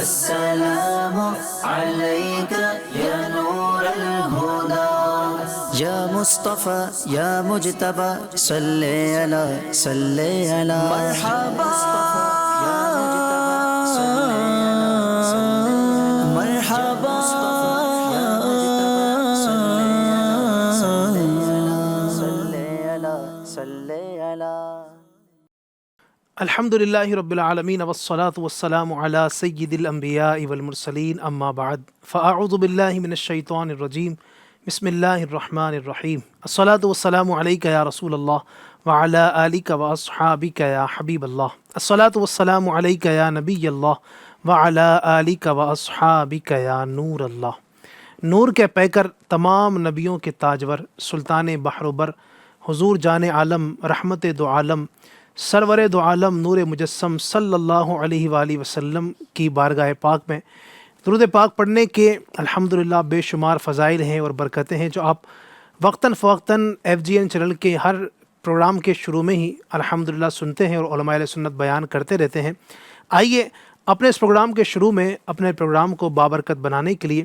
السلام عليك يا نور الهدى يا مصطفى يا مجتبى صلي على مرحبا مرحبا صلي على الحمدللہ رب العالمین والصلاة والسلام علی سید الانبیاء والمرسلین اما بعد فاعوذ باللہ من الشیطان الرجیم بسم اللہ الرحمن الرحیم الصلاة والسلام علیک یا رسول اللہ وعلی آلک واصحابک یا حبیب اللہ الصلاة والسلام علیک یا نبی اللہ وعلی آلک واصحابک یا نور اللہ۔ نور کے پیکر، تمام نبیوں کے تاجور، سلطان بحر و بر، حضور جان عالم، رحمت دو عالم، سرور دو عالم، نور مجسم صلی اللہ علیہ وآلہ وسلم کی بارگاہ پاک میں درود پاک پڑھنے کے الحمدللہ بے شمار فضائل ہیں اور برکتیں ہیں جو آپ وقتاً فوقتاً FGN چینل کے ہر پروگرام کے شروع میں ہی الحمدللہ سنتے ہیں اور علماء اہل سنت بیان کرتے رہتے ہیں۔ آئیے اپنے اس پروگرام کے شروع میں اپنے پروگرام کو بابرکت بنانے کے لیے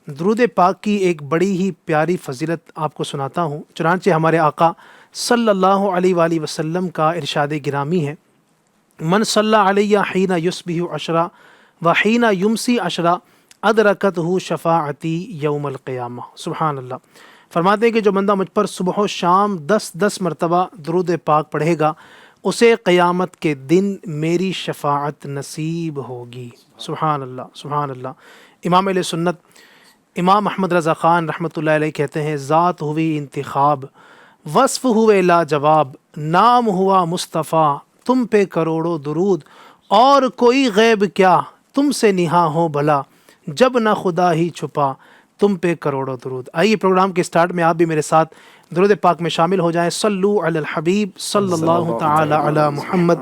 درود پاک کی ایک بڑی ہی پیاری فضیلت آپ کو سناتا ہوں۔ چنانچہ ہمارے آقا صلی اللہ علیہ وآلہ وسلم کا ارشاد گرامی ہے، من صلی علیہ حین یصبح عشرہ وحین یمسی عشرہ ادرکتہ شفاعتی یوم القیامہ۔ سبحان اللہ۔ فرماتے ہیں کہ جو بندہ مجھ پر صبح و شام 10 مرتبہ درود پاک پڑھے گا اسے قیامت کے دن میری شفاعت نصیب ہوگی۔ سبحان اللہ، سبحان اللہ۔ امام اہل سنت امام احمد رضا خان رحمۃ اللہ علیہ کہتے ہیں، ذات ہوئی انتخاب، وصف ہوئے لاجواب، نام ہوا مصطفیٰ، تم پہ کروڑوں درود، اور کوئی غیب کیا تم سے نہاں ہو بھلا، جب نہ خدا ہی چھپا تم پہ کروڑوں درود۔ آئیے پروگرام کے سٹارٹ میں آپ بھی میرے ساتھ درود پاک میں شامل ہو جائیں۔ صلو علی الحبیب صلی اللہ تعالی علی محمد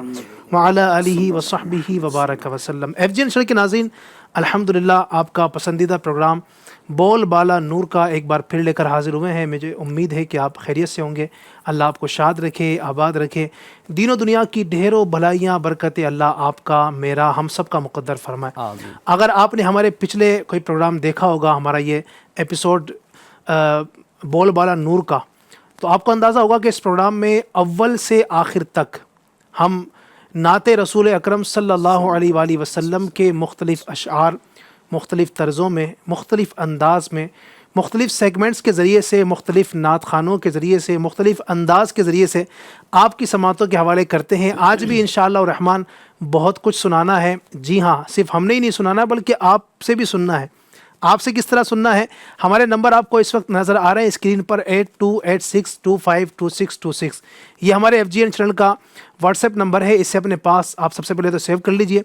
وعلی آلہ وصحبہ وبارک وسلم۔ FGN چینل کے ناظرین، الحمدللہ آپ کا پسندیدہ پروگرام بول بالا نور کا ایک بار پھر لے کر حاضر ہوئے ہیں۔ مجھے امید ہے کہ آپ خیریت سے ہوں گے۔ اللہ آپ کو شاد رکھے، آباد رکھے، دین و دنیا کی ڈھیروں بھلائیاں برکتیں اللہ آپ کا، میرا، ہم سب کا مقدر فرمائے۔ اگر آپ نے ہمارے پچھلے کوئی پروگرام دیکھا ہوگا، ہمارا یہ ایپیسوڈ بول بالا نور کا، تو آپ کو اندازہ ہوگا کہ اس پروگرام میں اول سے آخر تک ہم نعت رسول اکرم صلی اللہ علیہ وآلہ وسلم کے مختلف اشعار، مختلف طرزوں میں، مختلف انداز میں، مختلف سیگمنٹس کے ذریعے سے، مختلف نعت خوانوں کے ذریعے سے، مختلف انداز کے ذریعے سے آپ کی سماعتوں کے حوالے کرتے ہیں۔ آج بھی انشاءاللہ الرحمن بہت کچھ سنانا ہے۔ جی ہاں، صرف ہم نے ہی نہیں سنانا بلکہ آپ سے بھی سننا ہے۔ آپ سے کس طرح سننا ہے؟ ہمارے نمبر آپ کو اس وقت نظر آ رہے ہیں اسکرین پر، 8286252626۔ یہ ہمارے FGN چینل کا واٹس ایپ نمبر ہے، اسے اپنے پاس آپ سب سے پہلے تو سیو کر لیجئے۔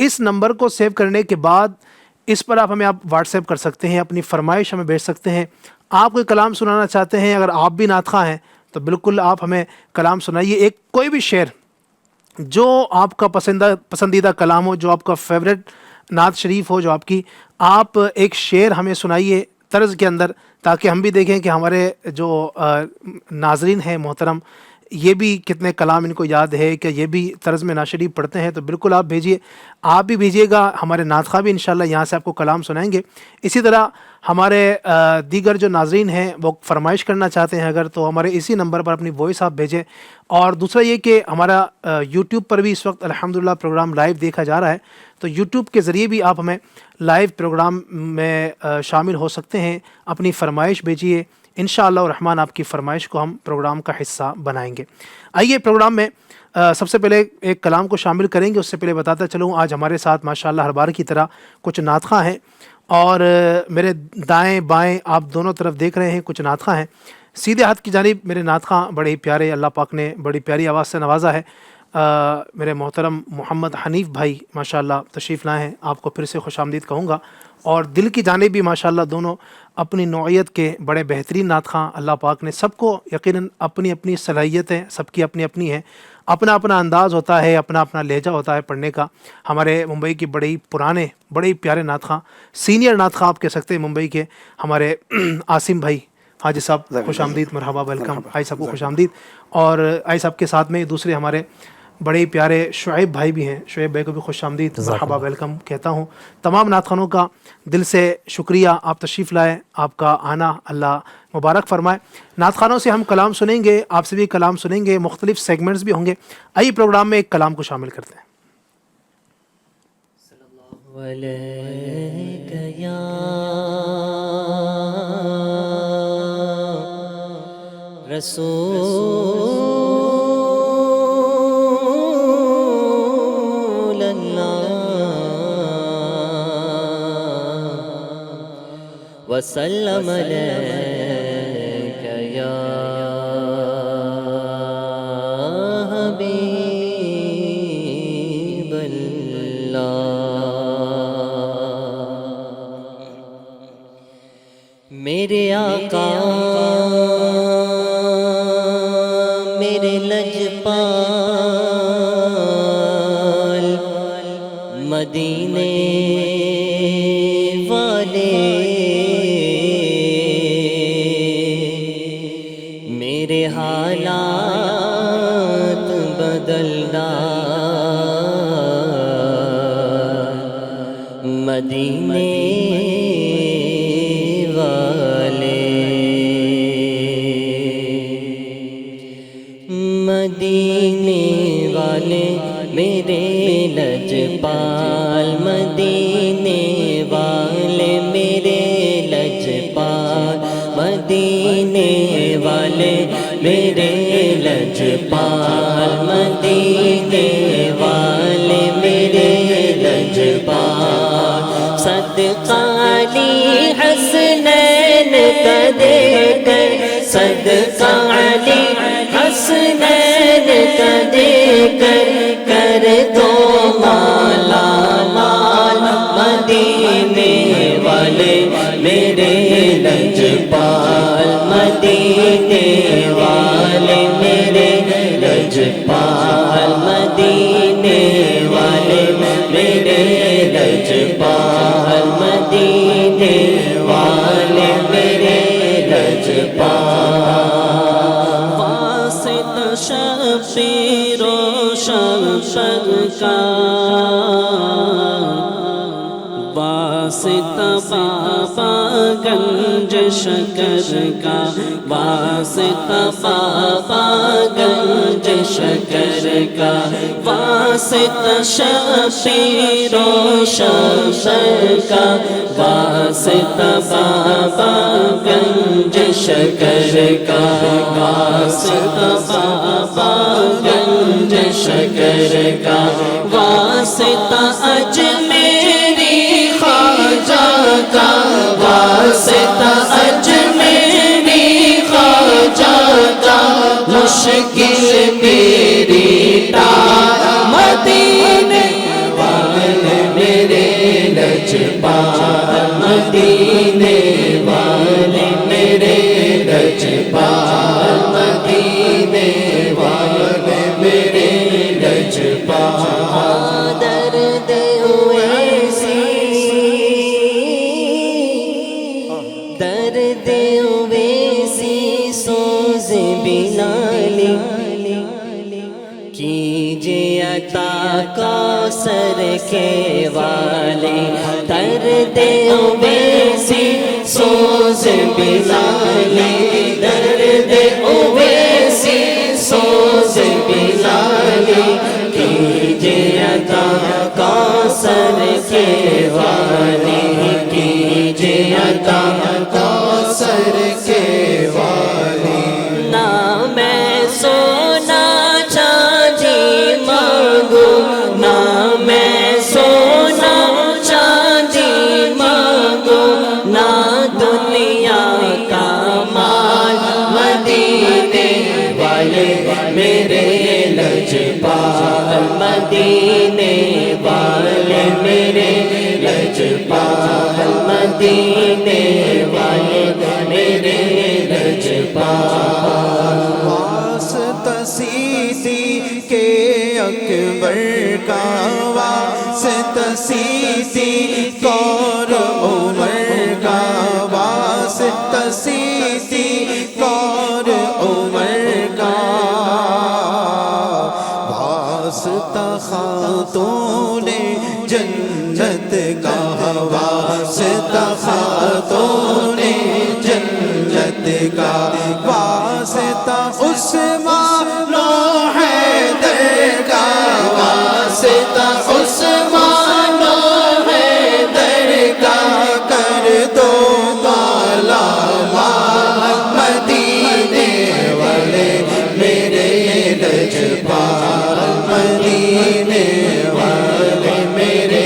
اس نمبر کو سیو کرنے کے بعد اس پر آپ ہمیں واٹس ایپ کر سکتے ہیں، اپنی فرمائش ہمیں بھیج سکتے ہیں۔ آپ کوئی کلام سنانا چاہتے ہیں، اگر آپ بھی نعت خواں ہیں تو بالکل آپ ہمیں کلام سنائیے، ایک کوئی بھی شعر جو آپ کا پسندیدہ کلام ہو، جو آپ کا فیوریٹ نعت شریف ہو، جو آپ ایک شعر ہمیں سنائیے طرز کے اندر، تاکہ ہم بھی دیکھیں کہ ہمارے جو ناظرین ہیں محترم، یہ بھی کتنے کلام ان کو یاد ہے کہ یہ بھی طرز میں نعت شریف پڑھتے ہیں۔ تو بالکل آپ بھیجیے، آپ بھی بھیجیے گا، ہمارے نعت خواں بھی انشاءاللہ یہاں سے آپ کو کلام سنائیں گے۔ اسی طرح ہمارے دیگر جو ناظرین ہیں وہ فرمائش کرنا چاہتے ہیں اگر، تو ہمارے اسی نمبر پر اپنی وائس آپ بھیجیں۔ اور دوسرا یہ کہ ہمارا یوٹیوب پر بھی اس وقت الحمدللہ پروگرام لائیو دیکھا جا رہا ہے، تو یوٹیوب کے ذریعے بھی آپ ہمیں لائیو پروگرام میں شامل ہو سکتے ہیں۔ اپنی فرمائش بھیجیے، انشاءاللہ الرحمن آپ کی فرمائش کو ہم پروگرام کا حصہ بنائیں گے۔ آئیے پروگرام میں سب سے پہلے ایک کلام کو شامل کریں گے۔ اس سے پہلے بتاتا چلوں آج ہمارے ساتھ ماشاءاللہ ہر بار کی طرح کچھ نعت خواں ہیں، اور میرے دائیں بائیں آپ دونوں طرف دیکھ رہے ہیں کچھ نعت خواں ہیں۔ سیدھے ہاتھ کی جانب میرے نعت خواں بڑے ہی پیارے، اللہ پاک نے بڑی پیاری آواز سے نوازا ہے، میرے محترم محمد حنیف بھائی ماشاءاللہ تشریف لائے ہیں، آپ کو پھر سے خوش آمدید کہوں گا۔ اور دل کی جانب بھی ماشاءاللہ دونوں اپنی نوعیت کے بڑے بہترین نعت خواں، اللہ پاک نے سب کو یقیناً اپنی اپنی صلاحیتیں سب کی اپنی اپنی ہیں، اپنا اپنا انداز ہوتا ہے، اپنا اپنا لہجہ ہوتا ہے پڑھنے کا۔ ہمارے ممبئی کے بڑے ہی پرانے، بڑے ہی پیارے نعت خواں، سینئر نعت خواں آپ کہہ سکتے ہیں ممبئی کے، ہمارے عاصم بھائی حاجی صاحب، خوش آمدید، مرحبا، ویلکم آئی صاحب کو خوش آمدید۔ اور آئی صاحب کے ساتھ میں دوسرے ہمارے بڑے پیارے شعیب بھائی بھی ہیں. شعیب بھائی کو بھی خوش آمدید, مرحبا, ویلکم کہتا ہوں. تمام نعت خوانوں کا دل سے شکریہ, آپ تشریف لائے, آپ کا آنا اللہ مبارک فرمائے. نعت خوانوں سے ہم کلام سنیں گے, آپ سے بھی کلام سنیں گے, مختلف سیگمنٹس بھی ہوں گے. آئیے پروگرام میں ایک کلام کو شامل کرتے ہیں. علیک یا رسول اللہ وسلم علیک یا حبیب اللہ. میرے آقا میرے لجپال مدینے والے میرے حالات بدلنا مدینے مدینے والے میرے لجپال مدینے والے میرے لجپال مدینے والے میرے لجپال مدینے والے میرے لجپال صدقہ علی حسنین کا دے کر صدقہ علی حسنین کا دے کر کر دو مالا مال مدینے والے میرے لجپال مدینے والے میرے لجپال مدینے والے میرے لجپال مدینے والے میرے لجپال. شبیر و شمشد کا واسطہ بابا گنج شکر کا واسطہ بابا گنج شکر کا واسطہ شبیر و شمشد کا واسطہ بابا گنج شکر کا واسطہ بابا گنج شکر کا واسطہ اجمیری خواجہ کا واسطہ اجمیری خواجہ کا مشکل میری ٹال مدینے والے میرے لجپال مدینے والے میرے لجپال مدینے والے میرے لجپال. درد اویسی درد اویسی سوز بلالی کیجے عطا کوثر کے والے درد اویسی سوز بلالی درد اویسی سوز بلالی کیجے عطا کوثر کے والے کیجے عطا کوثر کے والے. نہ میں سونا چاندی مانگو نہ میں سونا چاندی مانگو نہ دنیا کا مال مدینے والے میرے لجپال مدینے والے میرے لجپال مدینے والے میرے لجپال. واسطہ سیدھی کے اکبر کا واسطہ سیدھی کور عمر کا واسطہ سیدھی کور عمر کا واسطہ خاتون جنت کا، واسطہ عثمان و حیدر کا، واسطہ عثمان و حیدر کا، کر دو مالا مال مدینے والے میرے لجپال، مدینے والے میرے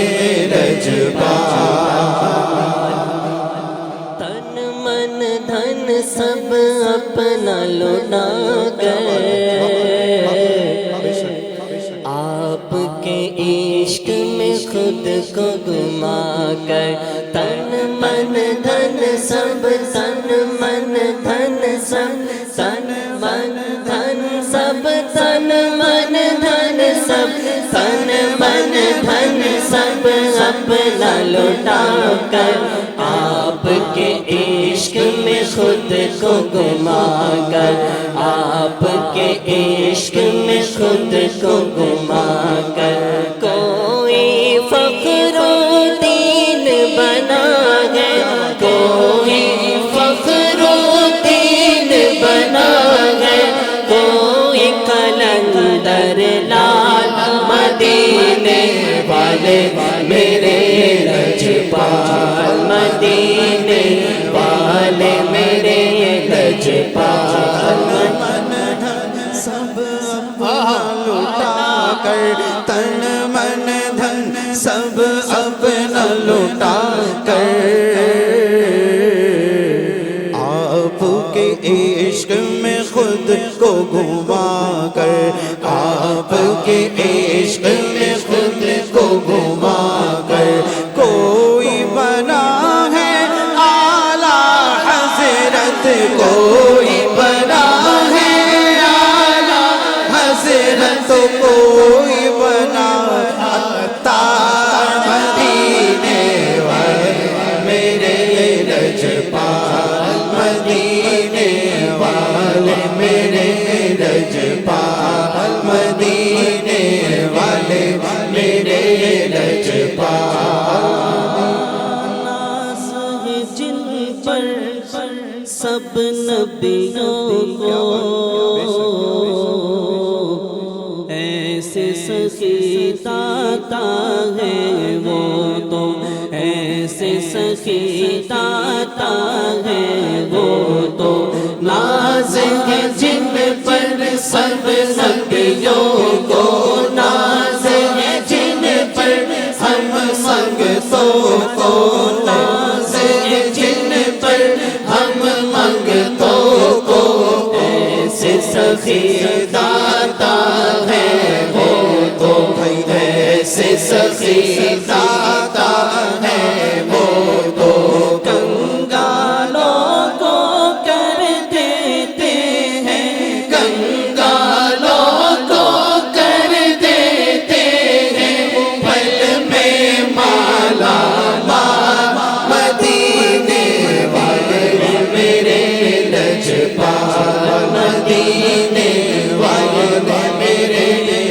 لجپال۔ تن من دھن سب اپنا لوٹا کر آپ کے عشق میں خود کو گما کر، تن من دھن سب، تن من دھن سب، تن من دھن سب، تن من دھن سب، تن من دھن سب اپنا لوٹا کر آپ کے عشق میں خود کو گما کر، آپ کے عشق میں خود کو گما کر، کوئی فخر و دین بنا ہے، کوئی فخر و دین بنا ہے، کوئی قلندر لال مدینے والے میرے لجپال، مدینے والے میرے لجپال۔ سب اپنا لوٹا کر، تن من دھن سب اپنا لوٹا کر آپ کے عشق میں خود کو گھما کر، آپ کے عشق میں خود کو گھما کر، کوئی بنا ہے اعلیٰ حضرت، کوئی بنا ہے اعلیٰ حضرت، کوئی بنا عطار مدینے والے میرے لجپال، مدینے والے میرے لجپال، مدینے والے میرے لجپال۔ ناز ہے جن پر سب نبیوں کو، ایسے سخی داتا ہے وہ تو، ایسے سخی داتا ہے وہ تو، ناز ہے جن پر سب نبیوں کو، ناز ہے جن پر ہم منگتوں کو، ناز ہے جن پر ہم منگتوں کو، ایسے سخی داتا ہے وہ تو، ایسے سخی داتا ہے وہ تو، کنگالوں کو کر دیتے ہیں، کنگالوں کو کر دیتے ہیں، پل میں مالا مال مدینے والے میرے لجپال، مدینے والے میرے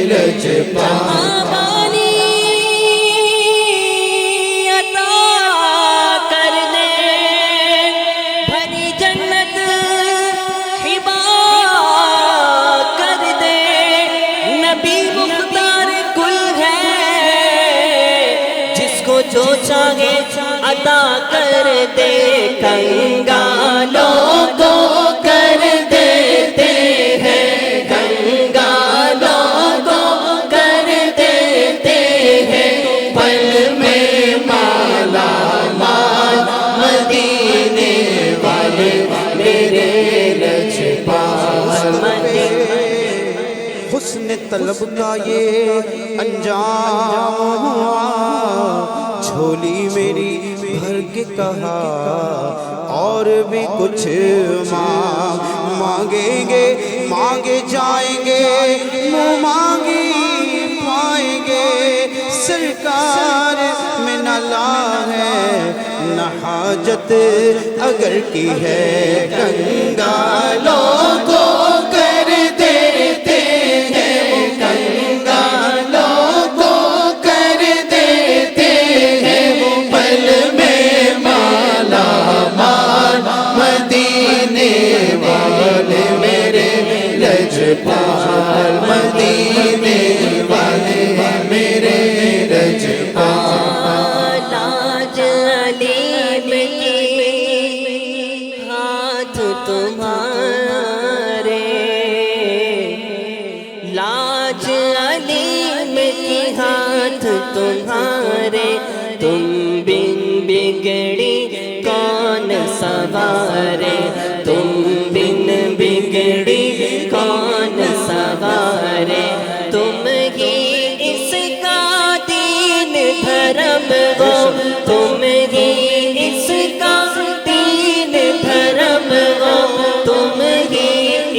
لجپال۔ جو چاہے عطا کر دے، کنگالوں کو کر دیتے ہیں، کنگالوں کو کر دیتے ہیں، پل میں مالا مال مدینے والے میرے لجپال۔ حسن طلب کا یہ انجام ہوا، جھولی میری بھر کے کہا اور بھی کچھ مانگیں گے، مانگے جائیں گے، منہ مانگی پائیں گے، سرکار میں نہ لا ہے نہ حاجت اگر کی ہے، کنگالوں کو کر دیتے ہیں، کنگالوں کو کر دیتے ہیں، بگڑی کون سوارے، تم بن بگڑی کون سوارے، تم ہی اس کا دین دھرم ہو، تم ہی اس کا دین دھرم ہو، تم ہی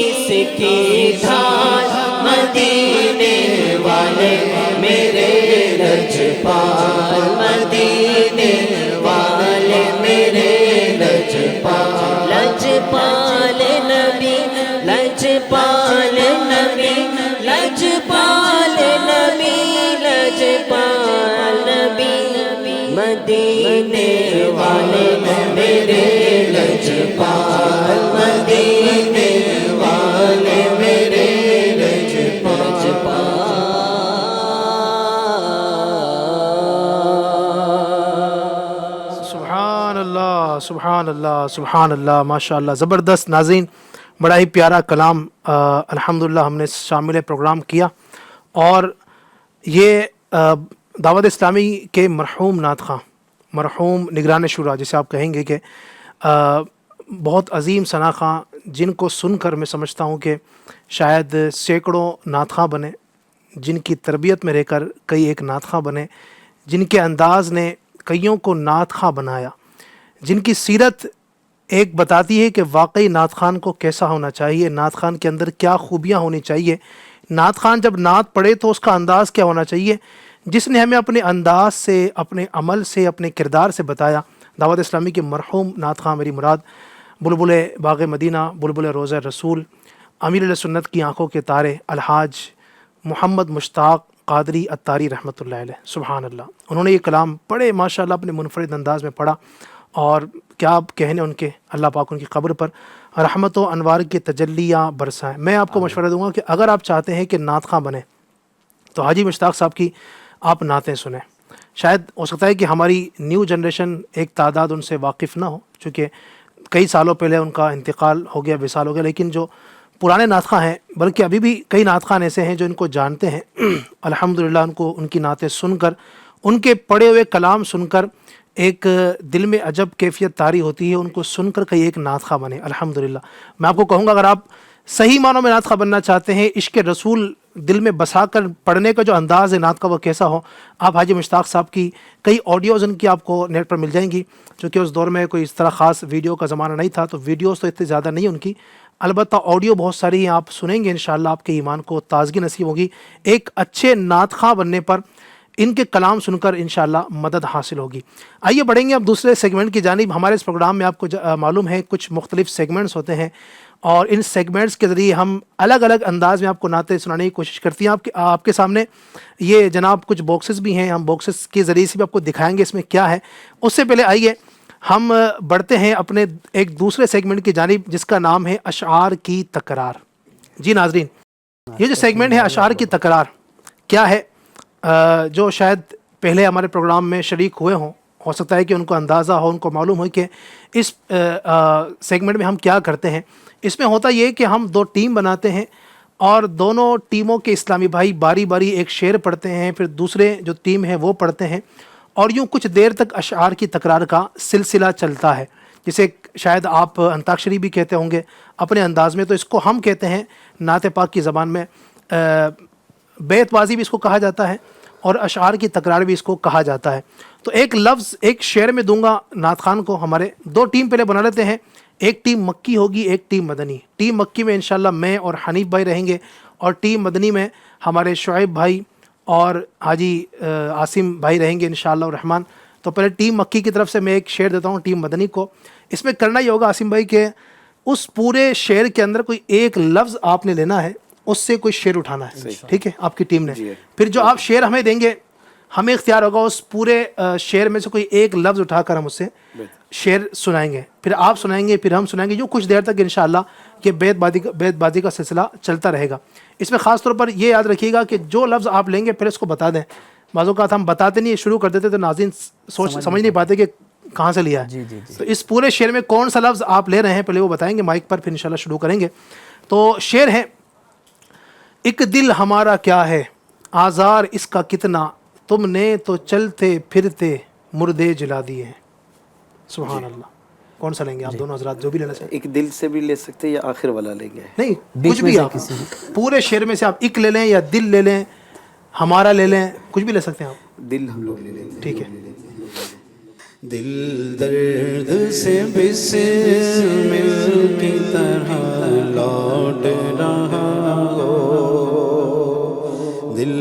اس کی ڈھال، مدینے والے میرے لجپال، مدینے والے میرے لجپال، لجپال نبی، لجپال نبی، لجپال نبی، لجپال نبی، مدینے والے میرے لجپال، مدینے والے میرے لجپال۔ سبحان اللہ، سبحان اللہ، سبحان اللہ، ماشاء اللہ، زبردست ناظرین، بڑا ہی پیارا کلام الحمدللہ ہم نے شامل پروگرام کیا۔ اور یہ دعوت اسلامی کے مرحوم نعت خواں، مرحوم نگران شورا جسے آپ کہیں گے کہ بہت عظیم ثنا خواں، جن کو سن کر میں سمجھتا ہوں کہ شاید سینکڑوں نعت خواں بنے، جن کی تربیت میں رہ کر کئی ایک نعت خواں بنے، جن کے انداز نے کئیوں کو نعت خواں بنایا، جن کی سیرت ایک بتاتی ہے کہ واقعی نعت خان کو کیسا ہونا چاہیے، نعت خان کے اندر کیا خوبیاں ہونی چاہیے، نعت خان جب نعت پڑھے تو اس کا انداز کیا ہونا چاہیے، جس نے ہمیں اپنے انداز سے، اپنے عمل سے، اپنے کردار سے بتایا۔ دعوت اسلامی کے مرحوم نعت خان میری مراد بلبل باغ مدینہ، بلبل روضہ رسول، امیر علیہ سنت کی آنکھوں کے تارے، الحاج محمد مشتاق قادری اتاری رحمۃ اللہ علیہ، سبحان اللہ۔ انہوں نے یہ کلام پڑھے، ماشاءاللہ اپنے منفرد انداز میں پڑھا، اور کیا آپ کہنے ان کے، اللہ پاک ان کی قبر پر رحمت و انوار کی تجلیاں برسائیں۔ میں آپ کو مشورہ دوں گا کہ اگر آپ چاہتے ہیں کہ نعت خواں بنیں تو حاجی مشتاق صاحب کی آپ نعتیں سنیں۔ شاید ہو سکتا ہے کہ ہماری نیو جنریشن ایک تعداد ان سے واقف نہ ہو، چونکہ کئی سالوں پہلے ان کا انتقال ہو گیا، وصال ہو گیا، لیکن جو پرانے نعت خواں ہیں، بلکہ ابھی بھی کئی نعت خواں ایسے ہیں جو ان کو جانتے ہیں، الحمدللہ ان کی نعتیں سن کر، ان کے پڑھے ہوئے کلام سن کر ایک دل میں عجب کیفیت طاری ہوتی ہے، ان کو سن کر کئی ایک نعت خواں بنے الحمدللہ۔ میں آپ کو کہوں گا اگر آپ صحیح معنوں میں نعت خواں بننا چاہتے ہیں، عشق رسول دل میں بسا کر پڑھنے کا جو انداز ہے نعت کا وہ کیسا ہو، آپ حاجی مشتاق صاحب کی کئی آڈیوز ان کی آپ کو نیٹ پر مل جائیں گی، چونکہ اس دور میں کوئی اس طرح خاص ویڈیو کا زمانہ نہیں تھا، تو ویڈیوز تو اتنی زیادہ نہیں ان کی، البتہ آڈیو بہت ساری ہیں، آپ سنیں گے انشاءاللہ آپ کے ایمان کو تازگی نصیب ہوگی، ایک اچھے نعت خواں بننے پر ان کے کلام سن کر انشاءاللہ مدد حاصل ہوگی۔ آئیے بڑھیں گے اب دوسرے سیگمنٹ کی جانب۔ ہمارے اس پروگرام میں آپ کو معلوم ہے کچھ مختلف سیگمنٹس ہوتے ہیں، اور ان سیگمنٹس کے ذریعے ہم الگ الگ انداز میں آپ کو نعتیں سنانے کی کوشش کرتی ہیں۔ آپ کے سامنے یہ جناب کچھ باکسز بھی ہیں، ہم باکسز کے ذریعے سے بھی آپ کو دکھائیں گے اس میں کیا ہے۔ اس سے پہلے آئیے ہم بڑھتے ہیں اپنے ایک دوسرے سیگمنٹ کی جانب، جس کا نام ہے اشعار کی تکرار۔ جی ناظرین، یہ جو سیگمنٹ ہے اشعار کی تکرار کیا ہے، جو شاید پہلے ہمارے پروگرام میں شریک ہوئے ہوں، ہو سکتا ہے کہ ان کو اندازہ ہو، ان کو معلوم ہو کہ اس سیگمنٹ میں ہم کیا کرتے ہیں۔ اس میں ہوتا یہ کہ ہم دو ٹیم بناتے ہیں، اور دونوں ٹیموں کے اسلامی بھائی باری باری ایک شعر پڑھتے ہیں، پھر دوسرے جو ٹیم ہے وہ پڑھتے ہیں، اور یوں کچھ دیر تک اشعار کی تکرار کا سلسلہ چلتا ہے، جسے شاید آپ انتاکشری بھی کہتے ہوں گے اپنے انداز میں، تو اس کو ہم کہتے ہیں نعت پاک کی زبان میں بیت بازی بھی اس کو کہا جاتا ہے، اور اشعار کی تکرار بھی اس کو کہا جاتا ہے۔ تو ایک لفظ ایک شعر میں دوں گا نعت خان کو، ہمارے دو ٹیم پہلے بنا لیتے ہیں، ایک ٹیم مکی ہوگی، ایک ٹیم مدنی۔ ٹیم مکی میں انشاءاللہ میں اور حنیف بھائی رہیں گے، اور ٹیم مدنی میں ہمارے شعیب بھائی اور حاجی عاصم بھائی رہیں گے انشاءاللہ الرحمن۔ تو پہلے ٹیم مکی کی طرف سے میں ایک شعر دیتا ہوں ٹیم مدنی کو۔ اس میں کرنا یہ ہوگا عاصم بھائی کہ اس پورے شعر کے اندر کوئی ایک لفظ آپ نے لینا ہے، اس سے کوئی شعر اٹھانا ہے، ٹھیک ہے آپ کی ٹیم نے۔ پھر جو آپ شعر ہمیں دیں گے، ہمیں اختیار ہوگا اس پورے شعر میں سے کوئی ایک لفظ اٹھا کر ہم اس سے شعر سنائیں گے، پھر آپ سنائیں گے، پھر ہم سنائیں گے، جو کچھ دیر تک انشاءاللہ کہ بیت بازی کا سلسلہ چلتا رہے گا۔ اس میں خاص طور پر یہ یاد رکھیے گا کہ جو لفظ آپ لیں گے پھر اس کو بتا دیں۔ بعض اوقات ہم بتاتے نہیں، شروع کر دیتے تو ناظرین سمجھ نہیں پاتے کہ کہاں سے لیا ہے۔ تو اس پورے شعر میں کون سا لفظ آپ لے رہے ہیں پہلے وہ بتائیں گے مائک پر، پھر انشاءاللہ شروع کریں گے۔ تو شعر ہے: ایک دل ہمارا کیا ہے، آزار اس کا کتنا، تم نے تو چلتے پھرتے مردے جلا دیے ہیں۔ سبحان اللہ. کون سا لیں گے آپ دونوں حضرات جو بھی لینا چاہیں؟ ایک دل سے بھی لے سکتے ہیں یا آخر والا لیں گے؟ نہیں کچھ بھی آپ پورے شعر میں سے آپ ایک لے لیں یا دل لے لیں ہمارا لے لیں کچھ بھی لے سکتے ہیں آپ. دل ہم لوگ لے لیتے ہیں. ٹھیک ہے. دل درد سے بسمل کی طرح لوٹ رہا ہو، دل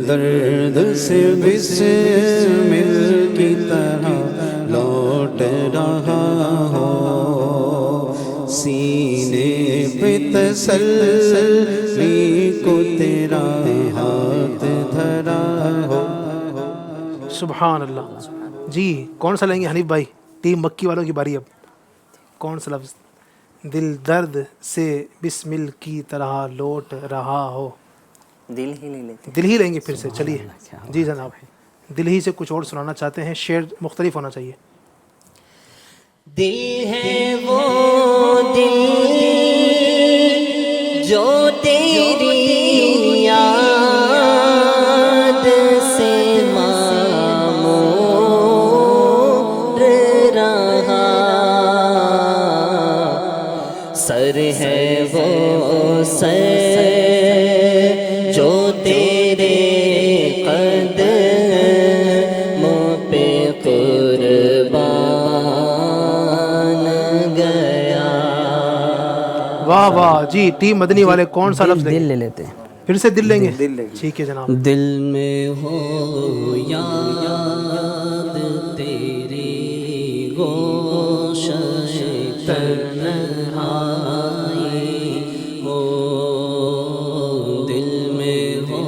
درد سے بسمل کی طرح لوٹ رہا ہو، سینے پہ تسلی کو تیرا ہاتھ دھرا ہو. سبحان اللہ. جی کون سا لیں گے حنیف بھائی؟ ٹیم مکی والوں کی باری. اب کون سا لفظ؟ دل درد سے بسمل کی طرح لوٹ رہا ہو. دل ہی لے لیتے. دل ہی لیں گے پھر سے. چلیے جی جناب دل ہی سے کچھ اور سنانا چاہتے ہیں. شعر مختلف ہونا چاہیے. دل ہے وہ دل جو تیری یاد سے معمور رہا، سر ہے وہ سر جو تیرے قدموں پہ قربان گیا. واہ واہ. جی ٹیم مدنی والے کون سا لفظ لیں دل گے؟ لے لیتے ہیں. پھر سے دل لیں گے. دل لیں گے. ٹھیک ہے جناب. دل میں ہو یاد تیری گوشہ تنہائی ہو، دل میں ہو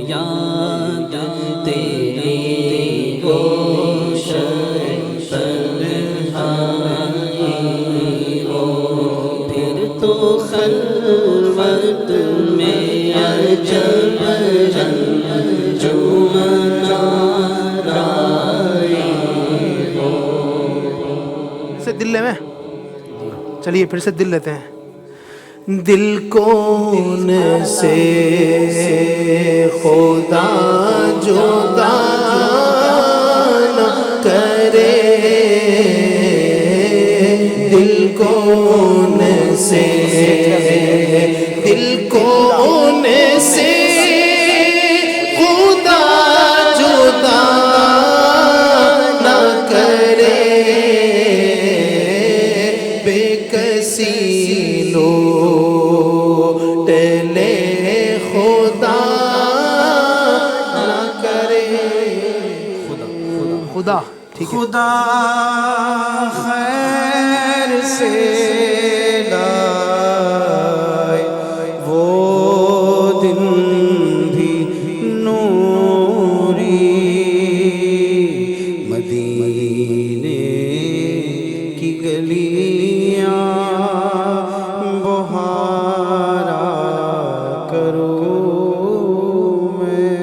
یاد تیری گوشہ تنہائی ہو، پھر تو خلوت میں عجب سے دل لیں میں. چلیے پھر سے دل لیتے ہیں. دل کون سے خدا جدا نہ کرے، دل کون سے دل کون سے خدا جدا نہ کرے، بے کسی لوٹ لے خدا نہ کرے. خدا ٹھیک ہے. خدا خیر سے لائے وہ دن بھی نوری، مدینے کی گلیاں بہارا کرو میں.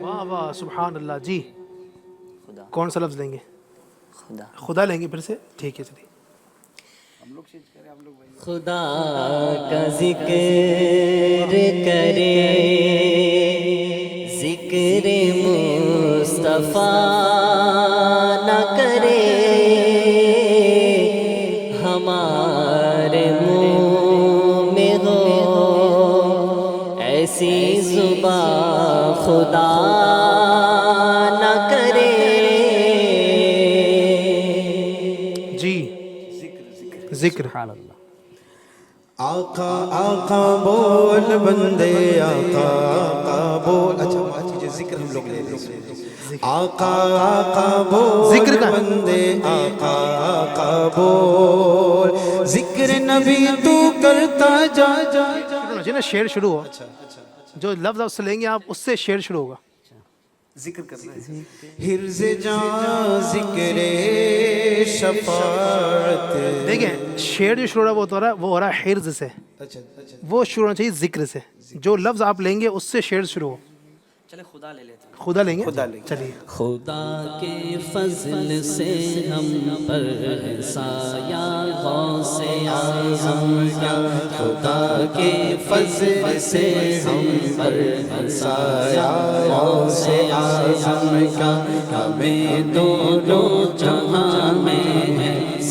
واہ واہ سبحان اللہ. جی کون سا لفظ لیں گے؟ خدا. خدا لیں گے پھر سے. ٹھیک ہے چلیے. خدا کا ذکر کرے، ذکر مصطفیٰ نہ کرے، ہمارے منہ میں ہو ایسی زبان خدا نہ کرے. جی ذکر. آقا آقا بول بندے آقا آقا بول. اچھا ذکر ہم لوگ لے لیں. آقا آقا بول ذکر کا بندے آقا آقا بول، ذکر نبی تو کرتا جا جا جا. نا شعر شروع ہو. جو لفظ آپ سے لیں گے آپ اس سے شعر شروع ہوگا. ذکر کرنا ہے. حرز جان ذکر شفاعت. دیکھیں شعر جو شروع ہو رہا ہے وہ ہو رہا ہے حرز سے. وہ شروع ہونا چاہیے ذکر سے. جو لفظ آپ لیں گے اس سے شعر شروع ہو. چلے خدا لے لیتے ہیں. خدا لیں گے. چلیے. خدا کے فضل سے ہم پر سایہ غوث اعظم کا، خدا کے فضل سے ہم پر سایہ غوث اعظم کا، ہمیں دونوں جہاں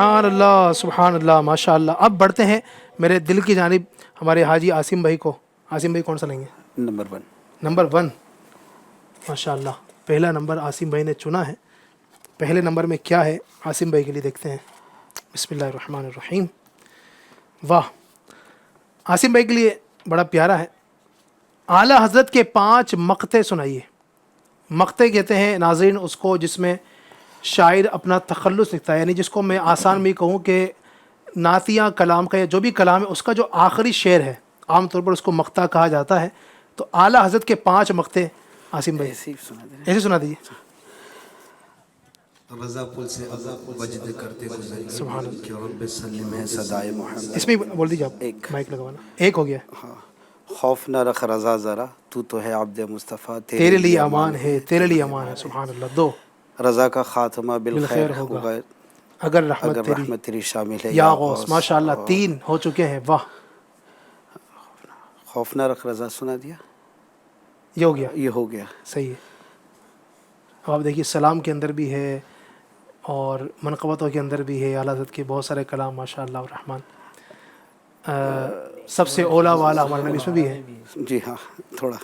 سبحان اللہ ماشاء اللہ. اب بڑھتے ہیں میرے دل کی جانب ہمارے حاجی عاصم بھائی کو. عاصم بھائی کون سا لیں گے؟ نمبر 1. نمبر 1. ماشاء اللہ پہلا نمبر عاصم بھائی نے چنا ہے. پہلے نمبر میں کیا ہے عاصم بھائی کے لیے دیکھتے ہیں. بسم اللہ الرحمن الرحیم. واہ عاصم بھائی کے لیے بڑا پیارا ہے. اعلیٰ حضرت کے 5 مقطع سنائیے. مقطع کہتے ہیں ناظرین اس کو جس میں شاعر اپنا تخلص لکھتا ہے, یعنی جس کو میں آسان میں کہوں کہ نعتیہ کلام کا یا جو بھی کلام ہے اس کا جو آخری شعر ہے عام طور پر اس کو مقطع کہا جاتا ہے. تو اعلیٰ حضرت کے 5 مقطع عاصم بھائی ایسے سنا دیجیے. رضا پل سے وجد کرتے سبحان اللہ. کہ رب سلم ہے صدائے محمد. اس میں بول دیجیے آپ. ایک. مائک لگوانا. ایک ہو گیا. خوف نہ رکھ رضا ذرا تو ہے عبد مصطفیٰ تیرے لیے امان ہے, تیرے لیے امان ہے. سبحان اللہ. 2. رضا کا خاتمہ بالخیر بالخیر ہوگا ہوگا اگر رحمت اگر تیری رحمت تیری شامل ہے یا غوث. ماشاء اللہ 3 ہو چکے ہیں. واہ خوف نہ رکھ رضا سنا دیا, یہ ہو گیا. یہ ہو گیا. صحیح ہے. اب آپ دیکھیے سلام کے اندر بھی ہے اور منقبتوں کے اندر بھی ہے. اعلیٰ حضرت کے بہت سارے کلام ماشاء اللہ الرحمن. سب سے اولا والا ہمارے نبی اس میں بھی ہے. جی ہاں تھوڑا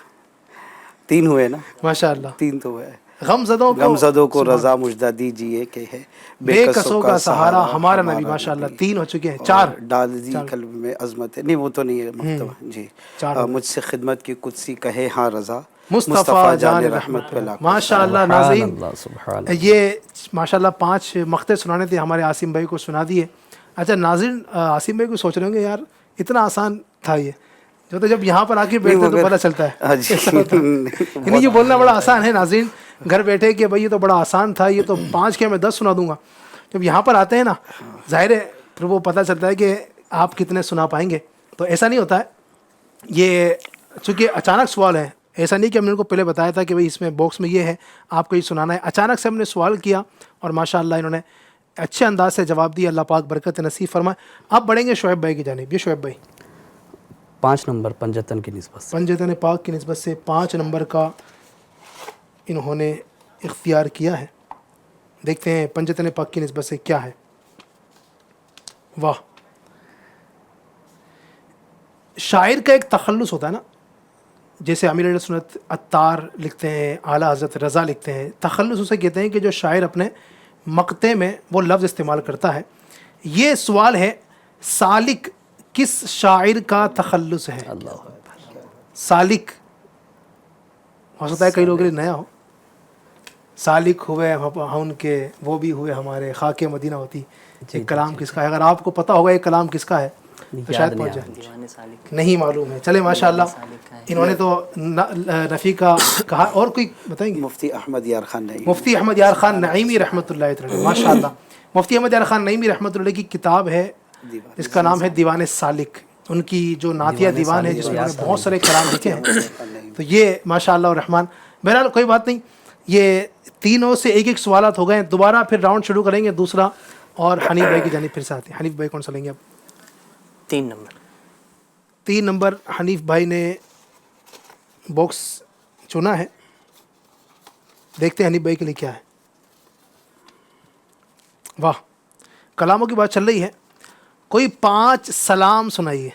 3 ہوئے نا, ماشاء اللہ. 3 تو ہوئے. غم زدوں کو رضا مجدہ دیجیے کہ ہے بے کسوں کا سہارا ہمارا نبی. ماشاء اللہ 3 ہو چکے ہیں. 4 ڈال دی قلب میں عظمت ہے. نہیں وہ تو نہیں ہے مکتبہ. جی مجھ سے خدمت کی قدسی کہے ہاں رضا مصطفیٰ جان رحمت پہ لاکھ. ماشاء اللہ ناظرین یہ ماشاء اللہ 5 مقطع سنانے تھے ہمارے عاصم بھائی کو سنا دیے. اچھا ناظرین عاصم بھائی کو سوچ رہے ہوں گے یار اتنا آسان تھا یہ, جو تو جب یہاں پر آ کے بیٹھتے تو پتہ چلتا ہے. یعنی یہ بولنا بڑا آسان ہے ناظرین گھر بیٹھے کہ بھائی یہ تو بڑا آسان تھا, یہ تو 5 کے میں 10 سنا دوں گا. جب یہاں پر آتے ہیں نا ظاہر ہے پھر وہ پتہ چلتا ہے کہ آپ کتنے سنا پائیں گے. تو ایسا نہیں ہوتا ہے, یہ چونکہ اچانک سوال ہے. ایسا نہیں کہ ہم نے ان کو پہلے بتایا تھا کہ بھائی اس میں باکس میں یہ ہے آپ کو یہ سنانا ہے. اچانک سے ہم نے سوال کیا اور ماشاء اللہ انہوں نے اچھے انداز سے جواب دیا. اللہ پاک برکت نصیب فرمائے. اب بڑھیں گے شعیب بھائی کی جانب. یہ شعیب بھائی 5 نمبر پنجتن کی نسبت سے. پنجتن پاک کی نسبت سے 5 نمبر کا انہوں نے اختیار کیا ہے. دیکھتے ہیں پنجتن پاک کی نسبت سے کیا ہے. واہ شاعر کا ایک تخلص ہوتا ہے نا, جیسے امیر اہل سنت عطار لکھتے ہیں, اعلیٰ حضرت رضا لکھتے ہیں. تخلص اسے کہتے ہیں کہ جو شاعر اپنے مقطع میں وہ لفظ استعمال کرتا ہے. یہ سوال ہے سالک کس شاعر کا تخلص ہے؟ سالک ہو سکتا ہے کئی لوگوں کے لیے نیا ہو. سالک ہوئے ان کے وہ بھی ہوئے ہمارے خاک مدینہ ہوتی. یہ کلام کس کا ہے؟ اگر آپ کو پتہ ہوگا یہ کلام کس کا ہے تو شاید پہنچ جائے. نہیں معلوم ہے. چلے ماشاء اللہ انہوں نے تو نفی کا کہا. اور کوئی بتائیں گے؟ مفتی احمد یار خان نعیمی. مفتی احمد یار خان نعیمی رحمۃ اللہ علیہ. ماشاء اللہ مفتی احمد یار خان نعیمی رحمۃ اللہ کی کتاب ہے جس کا نام ہے دیوان سالک. ان کی جو نعتیہ دیوان ہے جس میں بہت سارے کلام لکھے ہیں. تو یہ ماشاء اللہ الرحمن. بہرحال کوئی بات نہیں, یہ تینوں سے ایک سوالات ہو گئے. دوبارہ پھر راؤنڈ شروع کریں گے دوسرا, اور حنیف بھائی کی جانب پھر سے آتے ہیں. حنیف بھائی کون سا لیں گے آپ؟ 3 نمبر. 3 نمبر حنیف بھائی نے باکس چنا ہے. دیکھتے ہیں حنیف بھائی کے لیے کیا ہے. واہ کلاموں کی بات چل رہی ہے. کوئی 5 سلام سنائیے.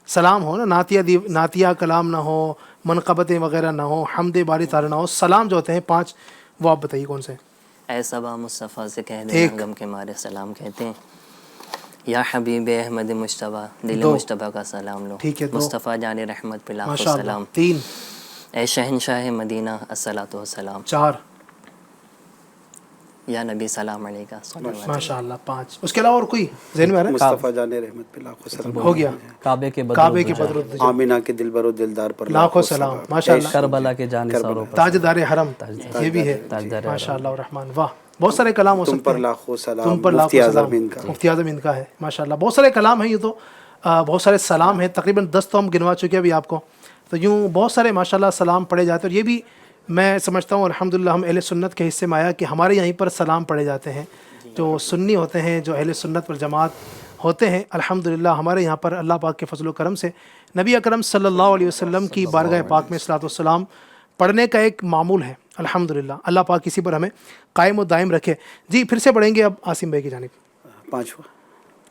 سلام ہو نا, نعتیہ کلام نہ ہو, منقبتیں وغیرہ نہ ہو, حمد باری تعالی نہ ہو. سلام جو ہوتے ہیں 5 وہ آپ بتائیے کون سے ہیں. اے صبا مصطفیٰ سے کہہ دیں غم کے مارے سلام کہتے ہیں. یا حبیب احمد مجتبیٰ دل مجتبیٰ کا سلام لو. ٹھیک ہے. مصطفیٰ جان رحمت پہ لاکھوں ماشاء اللہ. سلام. 3. اے شہنشاہ مدینہ الصلاۃ والسلام. 4. یا نبی سلام علیکہ. ماشاء اللہ 5. اس کے علاوہ اور کوئی ذہن میں آ رہا ہے؟ مصطفیٰ جان رحمت پہ لاکھوں سلام. ہو گیا. کعبے کے بدر آمینہ کے دلبر و دلدار پر لاکھوں سلام. ماشاء اللہ. کربلا کے جانثاروں پر تاجدار حرم یہ بھی ہے. ماشاء اللہ الرحمن. واہ بہت سارے کلام ہو تم سکتے پر ہیں. لاکھوں سلام. تم پر مفتی لاکھوں اعظم سلام. ان کا. مفتی اعظم ان کا ہے. ماشاء اللہ بہت سارے کلام ہیں. یہ تو بہت سارے سلام ہیں. تقریباً 10 تو ہم گنوا چکے ابھی آپ کو. تو یوں بہت سارے ماشاء اللہ سلام پڑھے جاتے ہیں. اور یہ بھی میں سمجھتا ہوں الحمدللہ ہم اہل سنت کے حصے میں آیا کہ ہمارے یہیں پر سلام پڑھے جاتے ہیں. جو سنی ہوتے ہیں, جو اہل سنت پر جماعت ہوتے ہیں, الحمدللہ ہمارے یہاں پر اللہ پاک کے فضل و کرم سے نبی اکرم صلی اللہ علیہ وسلم کی بارگاہ پاک میں صلاۃ والسلام پڑھنے کا ایک معمول ہے. الحمدللہ اللہ پاک کسی پر ہمیں قائم و دائم رکھے. جی پھر سے پڑھیں گے اب عاصم بھائی کی جانب.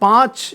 5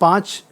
5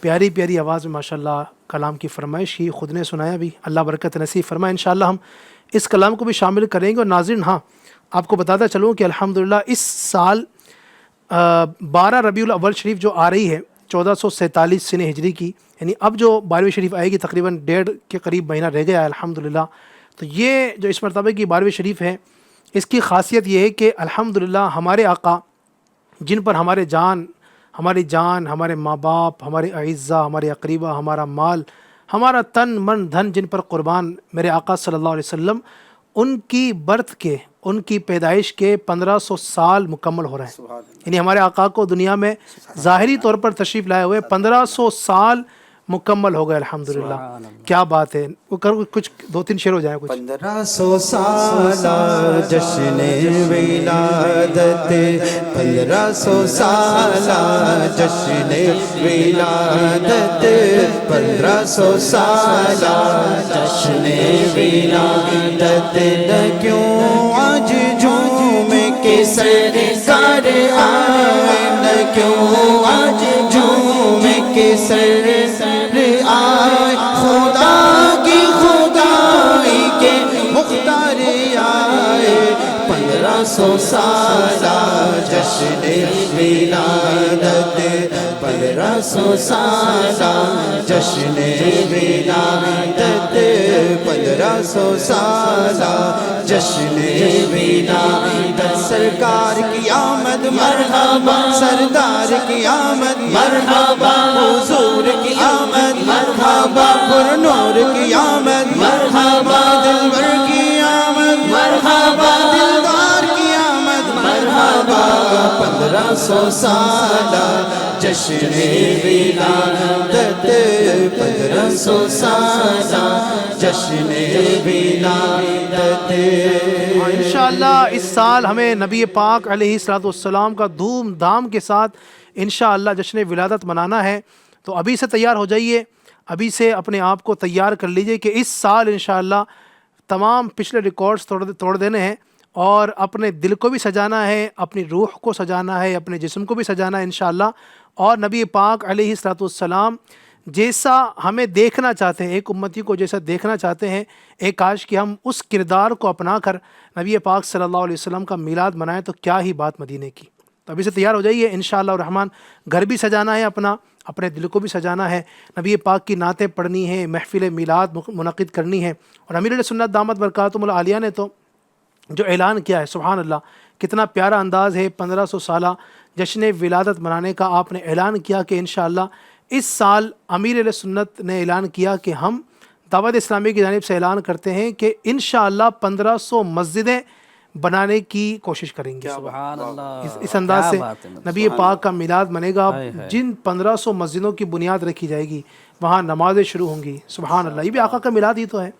پیاری پیاری آواز میں ماشاءاللہ کلام کی فرمائش کی، خود نے سنایا بھی، اللہ برکت نصیب فرمائے۔ انشاءاللہ ہم اس کلام کو بھی شامل کریں گے۔ اور ناظرین، ہاں آپ کو بتاتا چلوں کہ الحمدللہ اس سال 12 ربیع الاول شریف جو آ رہی ہے 1447 سن ہجری کی، یعنی اب جو 12ویں شریف آئے گی تقریباً 1.5 کے قریب مہینہ رہ گیا ہے الحمدللہ۔ تو یہ جو اس مرتبہ کی 12ویں شریف ہے، اس کی خاصیت یہ ہے کہ الحمدللہ ہمارے آقا جن پر ہماری جان، ہمارے ماں باپ، ہمارے اعزہ، ہمارے اقریبہ، ہمارا مال، ہمارا تن من دھن جن پر قربان میرے آقا صلی اللہ علیہ وسلم، ان کی برتھ کے، ان کی پیدائش کے 1500 سال مکمل ہو رہے ہیں۔ یعنی ہمارے آقا کو دنیا میں ظاہری طور پر تشریف لائے ہوئے 1500 سال مکمل ہو گئے الحمدللہ۔ کیا بات ہے، وہ کچھ 2-3 شعر ہو جائیں کچھ۔ 1500 سالہ جشن ولادت، 1500 سالہ جشن ولادت، 1500 سالہ جشن ولادت، نہ کیوں آج جھوم کے سرکار آئے، نہ کیوں آج جھوم کے سرکار آئے، خدا کی خدائی کے مختار آئے، 1500 سالہ جشن ولادت، 1500 سالہ جشن ولادت، 1500 سالہ جشن ولادت، سرکار کی آمد مرحبا، سردار کی آمد مرحبا، حضور کی آمد مرحبا، پر نور کی آمد مرحبا، دلبر کی آمد مرحبا، دلدار کی آمد مرحبا، 1500 سالہ جشن ولادت، 1500 سالہ جشن ولادت۔ انشاءاللہ اس سال ہمیں نبی پاک علیہ السلام کا دھوم دھام کے ساتھ انشاءاللہ جشن ولادت منانا ہے۔ تو ابھی سے تیار ہو جائیے، ابھی سے اپنے آپ کو تیار کر لیجئے کہ اس سال انشاءاللہ تمام پچھلے ریکارڈز توڑ دینے ہیں، اور اپنے دل کو بھی سجانا ہے، اپنی روح کو سجانا ہے، اپنے جسم کو بھی سجانا ہے انشاءاللہ۔ اور نبی پاک علیہ السلام جیسا ہمیں دیکھنا چاہتے ہیں، ایک امتی کو جیسا دیکھنا چاہتے ہیں، ایک کاش کہ ہم اس کردار کو اپنا کر نبی پاک صلی اللہ علیہ وسلم کا میلاد منائیں، تو کیا ہی بات مدینے کی۔ تو ابھی سے تیار ہو جائیے انشاءاللہ الرحمن، گھر بھی سجانا ہے اپنے دل کو بھی سجانا ہے، نبی پاک کی نعتیں پڑھنی ہے، محفل میلاد منعقد کرنی ہے۔ اور امیر علیہ سنت دامت برکاتہم العالیہ نے تو جو اعلان کیا ہے، سبحان اللہ، کتنا پیارا انداز ہے 1500 سالہ جشن ولادت منانے کا۔ آپ نے اعلان کیا کہ انشاءاللہ اس سال امیر علیہ سنت نے اعلان کیا کہ ہم دعوت اسلامی کی جانب سے اعلان کرتے ہیں کہ انشاءاللہ 1500 مسجدیں بنانے کی کوشش کریں گے۔ سبحان اللہ، اس انداز سے کیا بات ہے، نبی پاک کا میلاد بنے گا۔ جن 1500 مسجدوں کی بنیاد رکھی جائے گی وہاں نمازیں شروع ہوں گی۔ سبحان اللہ، یہ بھی آقا کا میلاد ہی تو ہے۔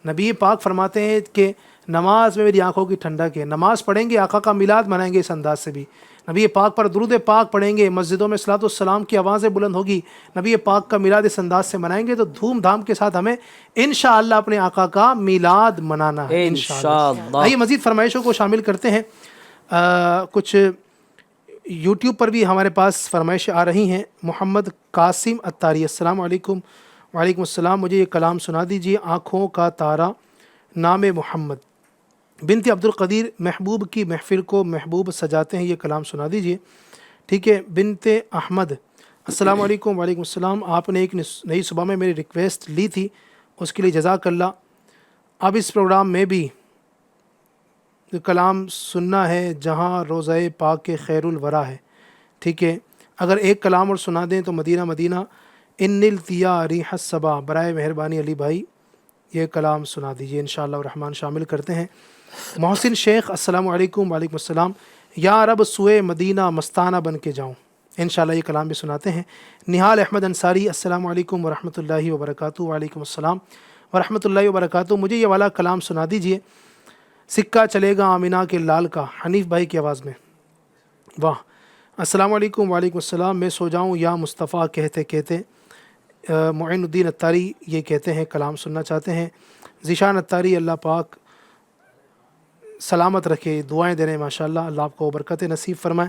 نبی پاک فرماتے ہیں کہ نماز میں میری آنکھوں کی ٹھنڈک ہے، نماز پڑھیں گے، آقا کا میلاد منائیں گے اس انداز سے بھی، نبی پاک پر درود پاک پڑھیں گے، مسجدوں میں صلاۃ والسلام کی آوازیں بلند ہوگی، نبی پاک کا میلاد اس انداز سے منائیں گے، تو دھوم دھام کے ساتھ ہمیں انشاءاللہ اپنے آقا کا میلاد منانا ہے انشاءاللہ۔ آئیے مزید فرمائشوں کو شامل کرتے ہیں۔ کچھ یوٹیوب پر بھی ہمارے پاس فرمائشیں آ رہی ہیں۔ محمد قاسم اتاری، السلام علیکم۔ وعلیکم السلام، مجھے یہ کلام سنا دیجیے، آنکھوں کا تارا نام محمد، بنت عبد القدیر محبوب کی محفل کو محبوب سجاتے ہیں، یہ کلام سنا دیجیے۔ ٹھیک ہے، بنت احمد، السلام علیکم۔ وعلیکم السلام، آپ نے ایک نئی صبح میں میری ریکویسٹ لی تھی، اس کے لیے جزاک اللہ۔ اب اس پروگرام میں بھی کلام سننا ہے جہاں روضہ پاک کے خیر الورا ہے۔ ٹھیک ہے، اگر ایک کلام اور سنا دیں تو مدینہ مدینہ ان التیا ریح الصبا، برائے مہربانی علی بھائی یہ کلام سنا دیجیے، انشاءاللہ الرحمن شامل کرتے ہیں۔ محسن شیخ، السلام علیکم۔ وعلیکم السلام، یا رب سوئے مدینہ مستانہ بن کے جاؤں، انشاءاللہ یہ کلام بھی سناتے ہیں۔ نہال احمد انصاری، السلام علیکم ورحمۃ اللہ وبرکاتہ۔ وعلیکم السلام ورحمۃ اللہ وبرکاتہ، مجھے یہ والا کلام سنا دیجیے، سکہ چلے گا آمینہ کے لال کا، حنیف بھائی کی آواز میں۔ واہ، السلام علیکم۔ وعلیکم السلام، میں سو جاؤں یا مصطفیٰ کہتے کہتے، معین الدین اتاری یہ کہتے ہیں کلام سننا چاہتے ہیں۔ ذیشان اتاری، اللہ پاک سلامت رکھے، دعائیں دے رہے ہیں ماشاءاللہ، اللہ آپ کو برکت نصیب فرمائے۔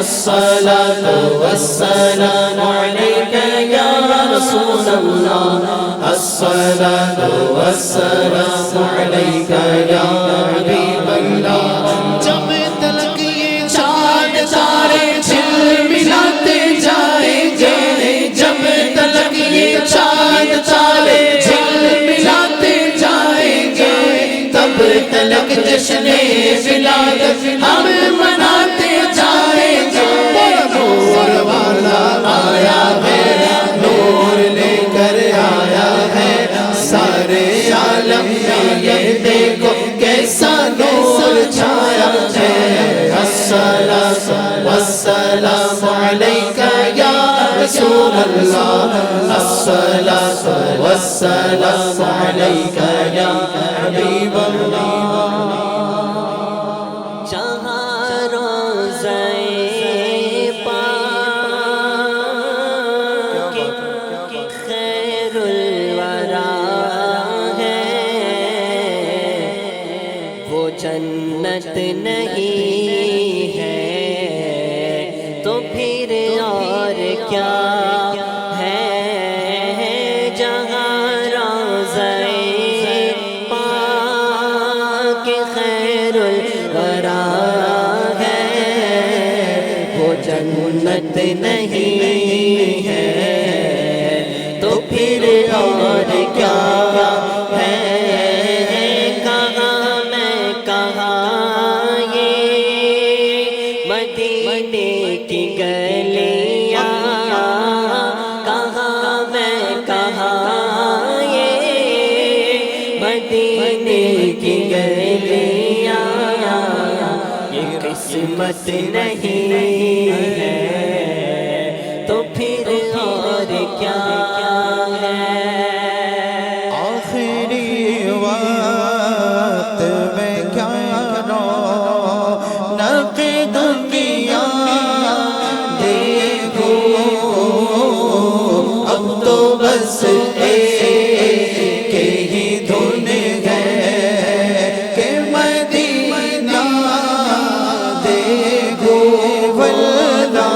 الصلاة والسلام عليك يا رسول الله الصلاة والسلام عليك يا حبيب الله جب تلک یہ چاند تارے جھلملاتے جائیں گے جب تلک یہ چاند تارے جھلملاتے جائیں گے تب تلک جشن ولادت ہم مناتے جائیں گے نور والا آیا ہے نور لے کر آیا ہے سارے عالم میں یہ دیکھو کیسا نور چھایا ہے الصلاۃ والسلام علیک یا رسول اللہ الصلاۃ والسلام علیک یا حبیب اللہ جہاں روضہ پاک خیر الورا ہے وہ جنت نہیں ہے تو پھر اور کیا ہے جہاں روضہ پاک خیر الورا ہے وہ جنت نہیں ہے تو پھر اور کیا ہے کہاں میں کہاں یہ مدینے کی گلیاں کہاں میں کہاں یہ مدینے کی گلیاں یہ قسمت نہیں ہے تو پھر اور کیا ہے آخری وقت میں کیا رونق دنیا دیکھو اب تو بس ایک ہی دھن ہے کہ مدینہ دیکھو واللہ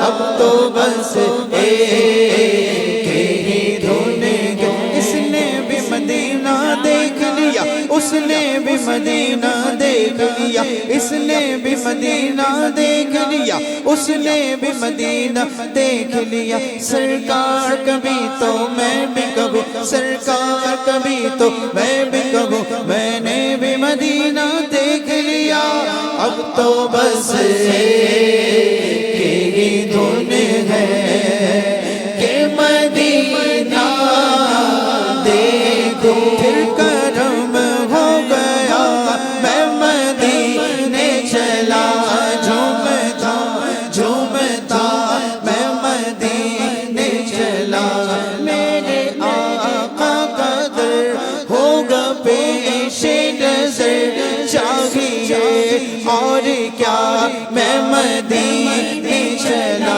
اب تو بس ایک ہی دھن ہے اس نے بھی مدینہ دیکھ لیا اس نے بھی مدینہ دیکھ لیا اس نے بھی مدینہ دیکھ لیا اس نے بھی مدینہ دیکھ لیا سرکار کبھی تو میں بھی کہوں سرکار کبھی تو میں بھی کہوں میں نے بھی مدینہ دیکھ لیا اب تو بس ایک ہی دھن ہے کہ مدینہ دیکھو پھر کرم ہو گیا میں مدینے چلا جھومتا جھومتا میں مدینے چلا میرے آقا کا در ہوگا پیش نظر چاہیے اور کیا میں مدینے چلا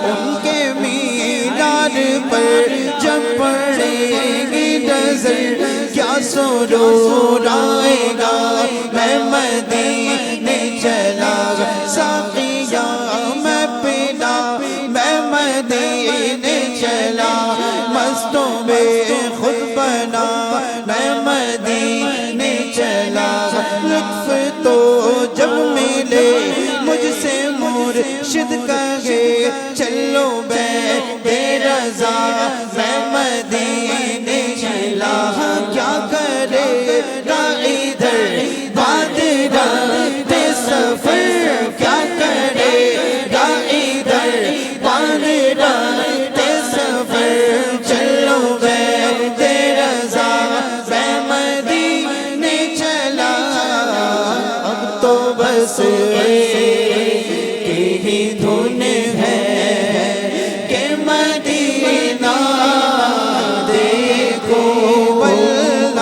ان کے میلاد پر جب پڑے گی نظر کیا سرور آئے گا میں مدینے چلا ساقیہ میں پیدا میں مدینے چلا مستوں میں خود بنا میں مدینے چلا لطف تو جب ملے مجھ سے مرشد کہے چلو بے رضا میں مدینے چلا کیا کرے گا ادھر بعد رات سفر کیا کرے گا ادھر بعد رات سفر چلو بے رضا میں مدینے چلا اب تو بس ایک ہی دھن ہے کہ مدینہ دیکھو واللہ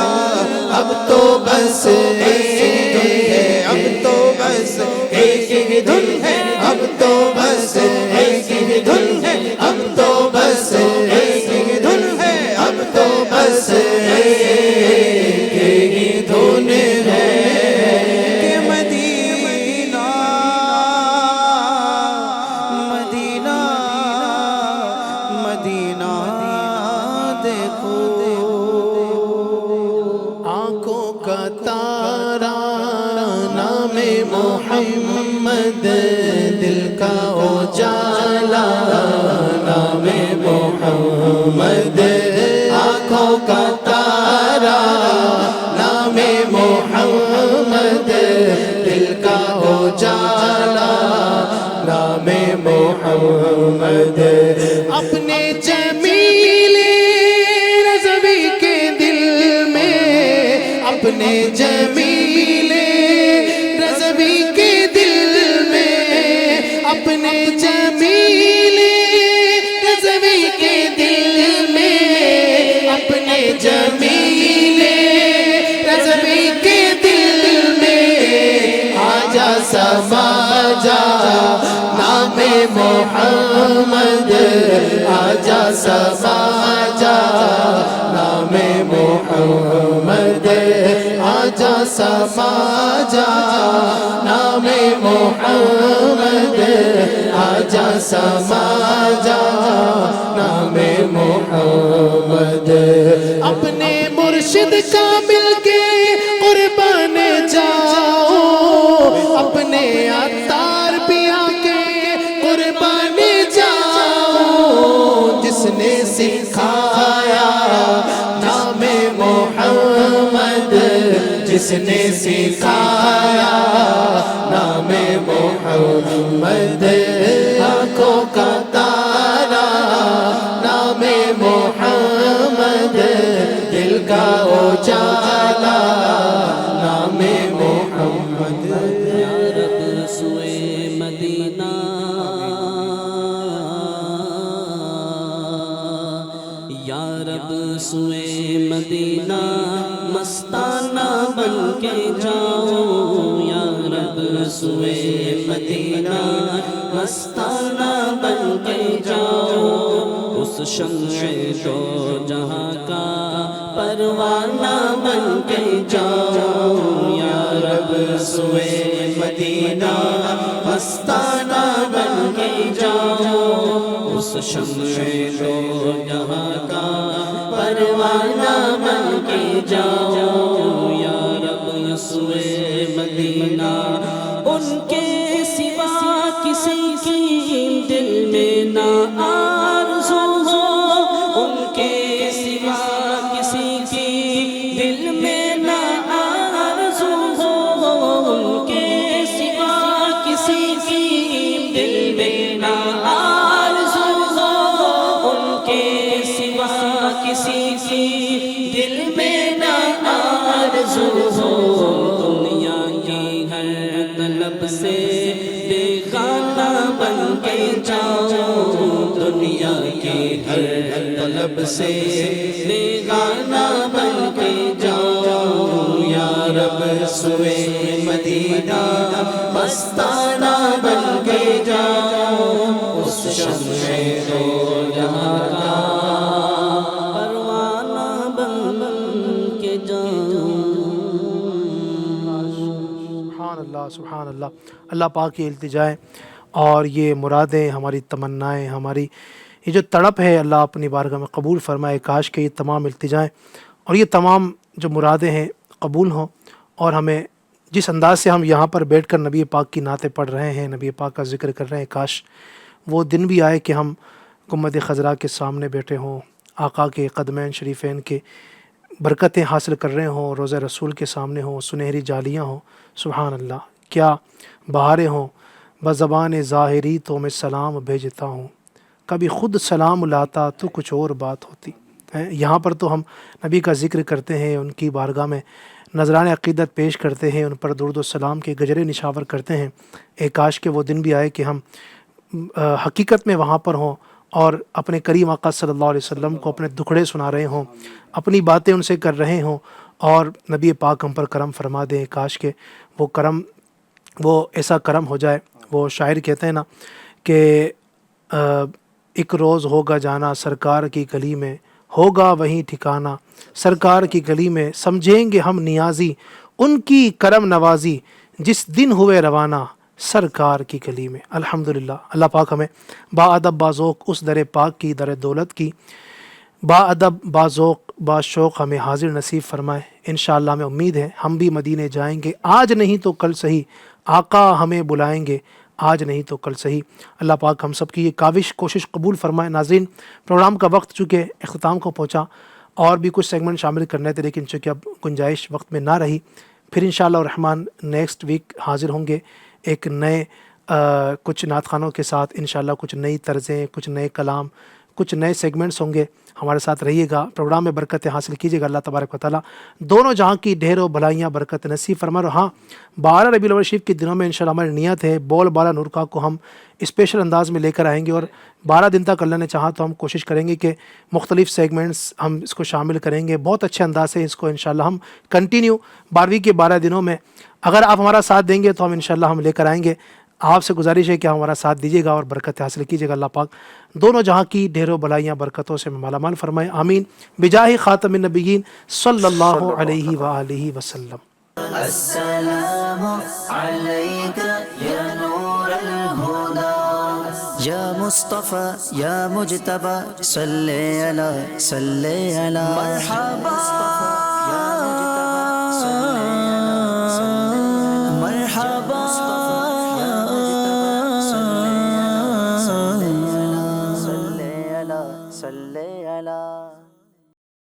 اب تو بس ایک دھن ہے اب تو بس ایک ہی دھن ہے اب تو بس ایک ہی دھن ہے اب تو بس ایک ہی دھن ہے اب تو بس ایک ہی دھن ہے کہ مدینہ محمد دل کا اجالا نام محمد آنکھوں کا تارا نام محمد دل کا اجالا نام محمد اپنے جمیل رضوی کے دل میں اپنے جمیل رضوی کے دل میں اپنے جمیل رضوی کے دل میں اپنے جمیل رضوی کے دل میں آجا سما جا نام محمد آجا سما جا نام محمد آجا سما جا نام محمد آجا سما جا نام محمد اپنے مرشد کا مل کے قربان جاؤ اپنے عطار پیا کے قربان جاؤ جس نے سکھایا نام محمد جس نے سکھایا نام محمد آنکھوں کا تارا نام محمد دل کا اجالا نام محمد یا رب سوئے مدینہ یا رب سوئے مدینہ مستانہ بن کے جاؤ یا رب سوئے مدینہ مستانہ بن کے جاؤ اس شمع دو جہاں کا پروانہ بن کے جاؤ یا رب سوئے مدینہ مستانہ بن کے جاؤ اس شمع دو جہاں کا پروانہ بن کے جاؤ یا رب سوئے مدینہ ان کے سوا کسی کی دل میں نہ آرزو ہو ان کے سوا کسی کی دل میں نہ آرزو ہو ان کے سوا کسی کی دل میں نہ آرزو ہو ان کے سوا کسی کی دل میں نہ آرزو ہو دنیا کی ہر طلب سے بیگانہ بن کے جاؤ دنیا کی ہر طلب سے بیگانہ بن کے جاؤ یا رب سوئے مدینہ مستانہ بن کے جاؤ اس شمع دو جہاں کا پروانہ بن کے جاؤ سبحان اللہ سبحان اللہ. اللہ پاک کی التجائیں اور یہ مرادیں ہماری تمنائیں ہماری یہ جو تڑپ ہے اللہ اپنی بارگاہ میں قبول فرمائے. کاش کہ یہ تمام التجائیں اور یہ تمام جو مرادیں ہیں قبول ہوں اور ہمیں جس انداز سے ہم یہاں پر بیٹھ کر نبی پاک کی نعتیں پڑھ رہے ہیں نبی پاک کا ذکر کر رہے ہیں کاش وہ دن بھی آئے کہ ہم گنبد خضرا کے سامنے بیٹھے ہوں آقا کے قدمین شریفین کے برکتیں حاصل کر رہے ہوں روضہ رسول کے سامنے ہوں سنہری جالیاں ہوں. سبحان اللہ کیا بہاریں ہوں. بزبان ظاہری تو میں سلام بھیجتا ہوں کبھی خود سلام لاتا تو کچھ اور بات ہوتی. یہاں پر تو ہم نبی کا ذکر کرتے ہیں ان کی بارگاہ میں نذران عقیدت پیش کرتے ہیں ان پر درود و سلام کے گجرے نشاور کرتے ہیں. کاش کہ وہ دن بھی آئے کہ ہم حقیقت میں وہاں پر ہوں اور اپنے کریم آقا صلی اللہ علیہ وسلم کو اپنے دکھڑے سنا رہے ہوں اپنی باتیں ان سے کر رہے ہوں اور نبی پاک ہم پر کرم فرما دیں. کاش کہ وہ ایسا کرم ہو جائے. وہ شاعر کہتے ہیں نا کہ ایک روز ہوگا جانا سرکار کی گلی میں ہوگا وہیں ٹھکانہ سرکار کی گلی میں سمجھیں گے ہم نیازی ان کی کرم نوازی جس دن ہوئے روانہ سرکار کی گلی میں. الحمدللہ اللہ پاک ہمیں با ادب بازوق اس در پاک کی در دولت کی با ادب بازوق با شوق ہمیں حاضر نصیب فرمائے. انشاءاللہ ہمیں امید ہے ہم بھی مدینے جائیں گے آج نہیں تو کل صحیح آقا ہمیں بلائیں گے آج نہیں تو کل صحیح. اللہ پاک ہم سب کی یہ کاوش کوشش قبول فرمائے. ناظرین پروگرام کا وقت چونکہ اختتام کو پہنچا اور بھی کچھ سیگمنٹ شامل کرنے تھے لیکن چونکہ اب گنجائش وقت میں نہ رہی. پھر انشاءاللہ الرحمن نیکسٹ ویک حاضر ہوں گے ایک نئے کچھ نعت خوانوں کے ساتھ. انشاءاللہ کچھ نئی طرزیں، کچھ نئے کلام، کچھ نئے سیگمنٹس ہوں گے. ہمارے ساتھ رہیے گا، پروگرام میں برکتیں حاصل کیجیے گا. اللہ تبارک و تعالیٰ دونوں جہاں کی ڈھیروں بھلائیاں برکت نصیب فرما. ہاں 12 ربیع الاول شریف کے دنوں میں انشاءاللہ ہماری نیت ہے بول بالا نور کا کو ہم اسپیشل انداز میں لے کر آئیں گے اور 12 دن تک اللہ نے چاہا تو ہم کوشش کریں گے کہ مختلف سیگمنٹس ہم اس کو شامل کریں گے. بہت اچھے انداز سے اس کو انشاءاللہ ہم کنٹینیو 12ویں کے 12 دنوں میں اگر آپ ہمارا ساتھ دیں گے تو ہم انشاءاللہ ہم لے کر آئیں گے. آپ سے گزارش ہے کہ ہمارا ساتھ دیجیے گا اور برکت حاصل کیجیے گا. اللہ پاک دونوں جہاں کی ڈھیروں بلائیاں برکتوں سے مالا مال فرمائے. آمین بجاہ خاتم النبیین صلی اللہ علیہ وآلہ وسلم. السلام عليك يا نور الهدى يا مصطفى يا مجتبى صلي على مرحبا مرحبا صلي على